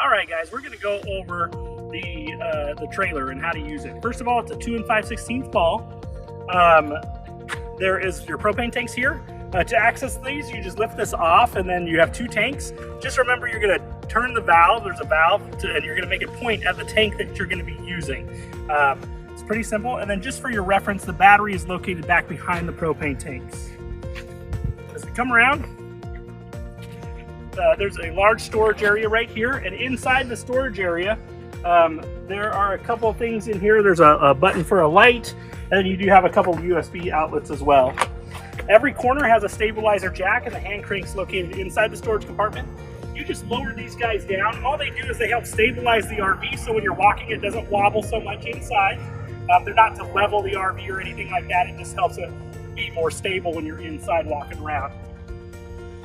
All right, guys, we're going to go over the trailer and how to use it. First of all, it's a 2 5/16 ball. There is your propane tanks here. To access these, you just lift this off, and then you have 2 tanks. Just remember, you're going to turn the valve. There's a valve, and you're going to make it point at the tank that you're going to be using. It's pretty simple. And then just for your reference, the battery is located back behind the propane tanks. As we come around, there's a large storage area right here, and inside the storage area, there are a couple of things in here. There's a button for a light, and you do have a couple of USB outlets as well. Every corner has a stabilizer jack, and the hand crank's located inside the storage compartment. You just lower these guys down. All they do is they help stabilize the RV, so when you're walking, it doesn't wobble so much inside. They're not to level the RV or anything like that. It just helps it be more stable when you're inside walking around.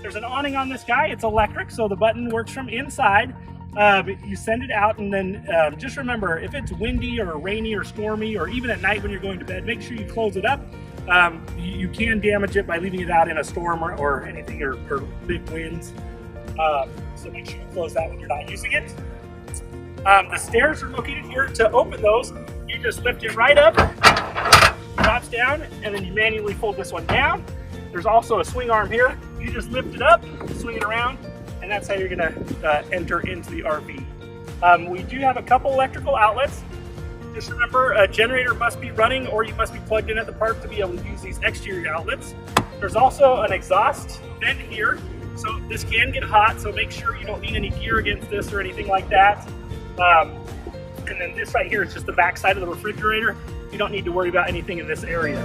There's an awning on this guy. It's electric, so the button works from inside. You send it out, and then just remember, if it's windy or rainy or stormy, or even at night when you're going to bed, make sure you close it up. You can damage it by leaving it out in a storm or anything, or big winds. So make sure you close that when you're not using it. The stairs are located here. To open those, you just lift it right up, drops down, and then you manually fold this one down. There's also a swing arm here. You just lift it up, swing it around, and that's how you're gonna enter into the RV. We do have a couple electrical outlets. Just remember, a generator must be running, or you must be plugged in at the park to be able to use these exterior outlets. There's also an exhaust vent here, so this can get hot, so make sure you don't need any gear against this or anything like that. And then this right here is just the back side of the refrigerator. You don't need to worry about anything in this area.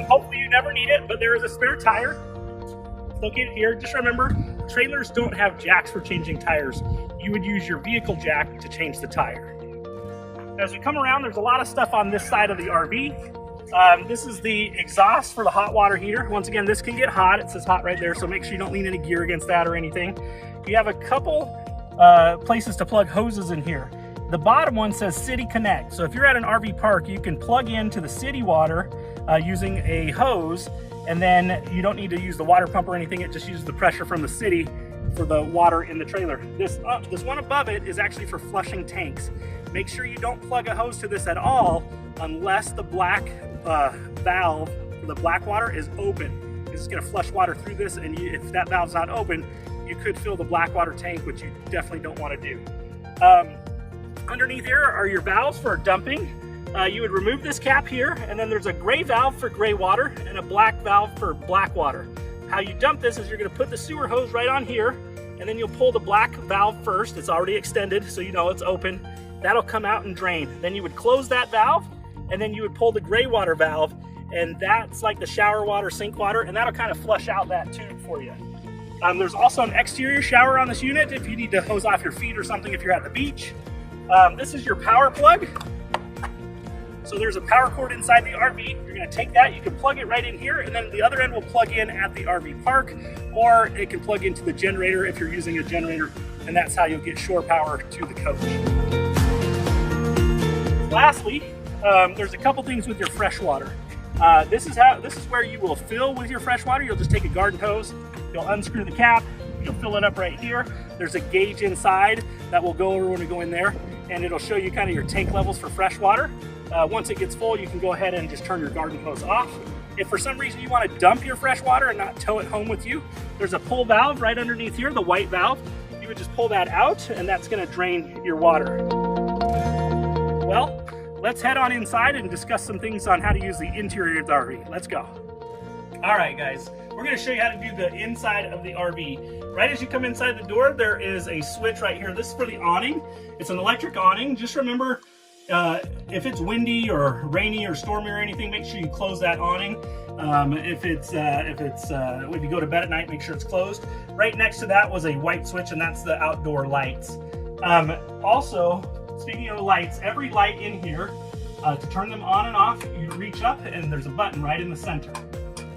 Hopefully you never need it, but there is a spare tire located here. Just remember, trailers don't have jacks for changing tires. You would use your vehicle jack to change the tire. As we come around, there's a lot of stuff on this side of the RV. This is the exhaust for the hot water heater. Once again, this can get hot. It says hot right there, so make sure you don't lean any gear against that or anything. You have a couple places to plug hoses in here. The bottom one says City Connect. So if you're at an RV park, you can plug into the city water using a hose, and then you don't need to use the water pump or anything. It just uses the pressure from the city for the water in the trailer. This one above it is actually for flushing tanks. Make sure you don't plug a hose to this at all unless the black valve for the black water is open. It's just going to flush water through this, and if that valve's not open, you could fill the black water tank, which you definitely don't want to do. Underneath here are your valves for dumping. You would remove this cap here, and then there's a gray valve for gray water and a black valve for black water. How you dump this is you're going to put the sewer hose right on here, and then you'll pull the black valve first. It's already extended, so you know it's open. That'll come out and drain. Then you would close that valve, and then you would pull the gray water valve, and that's like the shower water, sink water, and that'll kind of flush out that tube for you. There's also an exterior shower on this unit if you need to hose off your feet or something if you're at the beach. This is your power plug. So there's a power cord inside the RV. You're going to take that, you can plug it right in here, and then the other end will plug in at the RV park, or it can plug into the generator if you're using a generator, and that's how you'll get shore power to the coach. Lastly, there's a couple things with your fresh water. This is where you will fill with your fresh water. You'll just take a garden hose, you'll unscrew the cap, you'll fill it up right here. There's a gauge inside that will go over when we go in there, and it'll show you kind of your tank levels for fresh water. Once it gets full, you can go ahead and just turn your garden hose off. If for some reason you want to dump your fresh water and not tow it home with you, there's a pull valve right underneath here, the white valve. You would just pull that out, and that's going to drain your water. Well, let's head on inside and discuss some things on how to use the interior of the RV. Let's go. All right, guys, we're going to show you how to do the inside of the RV. Right as you come inside the door, there is a switch right here. This is for the awning. It's an electric awning. Just remember, if it's windy or rainy or stormy or anything, make sure you close that awning. If when you go to bed at night, make sure it's closed. Right next to that was a white switch, and that's the outdoor lights. Also, speaking of lights, every light in here, to turn them on and off, you reach up and there's a button right in the center.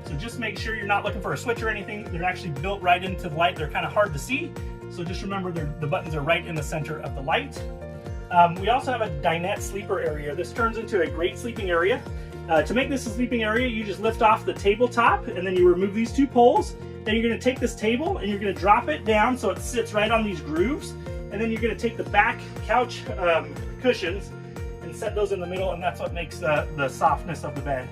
So just make sure you're not looking for a switch or anything. They're actually built right into the light. They're kind of hard to see. So just remember the buttons are right in the center of the light. We also have a dinette sleeper area. This turns into a great sleeping area. To make this a sleeping area, you just lift off the tabletop, and then you remove these 2 poles, Then you're going to take this table and you're going to drop it down so it sits right on these grooves. And then you're going to take the back couch cushions and set those in the middle, and that's what makes the softness of the bed.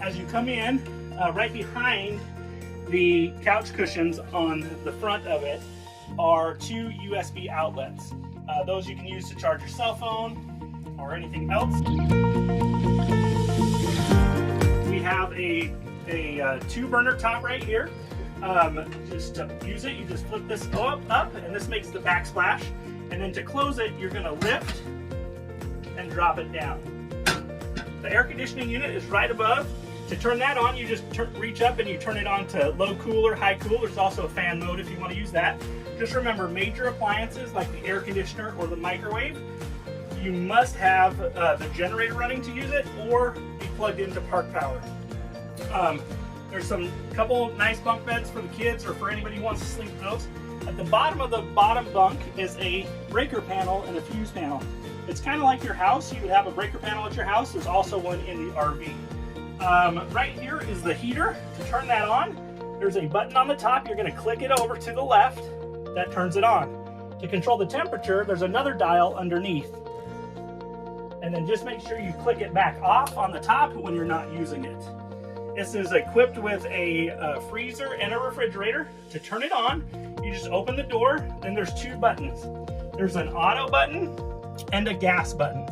As you come in, right behind the couch cushions on the front of it are 2 USB outlets. Those you can use to charge your cell phone or anything else. We have a 2-burner top right here. Just to use it, you just flip this up, and this makes the backsplash. And then to close it, you're going to lift and drop it down. The air conditioning unit is right above. To turn that on, you just reach up and you turn it on to low cool or high cool. There's also a fan mode if you want to use that. Just remember, major appliances like the air conditioner or the microwave, you must have the generator running to use it or be plugged into park power. There's couple nice bunk beds for the kids or for anybody who wants to sleep in those. At the bottom of the bottom bunk is a breaker panel and a fuse panel. It's kind of like your house. You would have a breaker panel at your house. There's also one in the RV. Right here is the heater. To turn that on, there's a button on the top. You're going to click it over to the left. That turns it on. To control the temperature, there's another dial underneath. And then just make sure you click it back off on the top when you're not using it. This is equipped with a freezer and a refrigerator. To turn it on, you just open the door, then there's 2 buttons. There's an auto button and a gas button.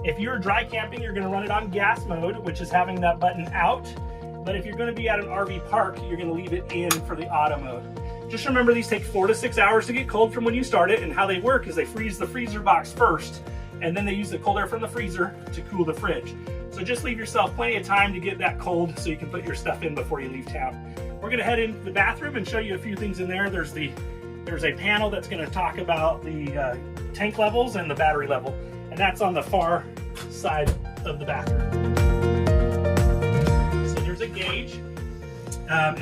If you're dry camping, you're going to run it on gas mode, which is having that button out. But if you're going to be at an RV park, you're going to leave it in for the auto mode. Just remember, these take 4 to 6 hours to get cold from when you start it, and how they work is they freeze the freezer box first, and then they use the cold air from the freezer to cool the fridge. So just leave yourself plenty of time to get that cold so you can put your stuff in before you leave town. We're going to head into the bathroom and show you a few things in there. There's a panel that's going to talk about the tank levels and the battery level, and that's on the far side of the bathroom. So there's a gauge.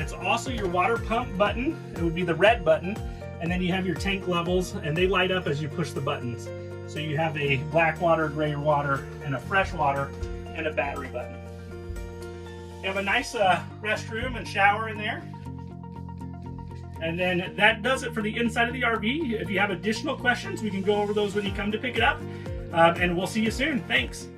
It's also your water pump button. It would be the red button, and then you have your tank levels, and they light up as you push the buttons. So you have a black water, gray water, and a fresh water, and a battery button. You have a nice restroom and shower in there. And then that does it for the inside of the RV. If you have additional questions, we can go over those when you come to pick it up. And we'll see you soon. Thanks.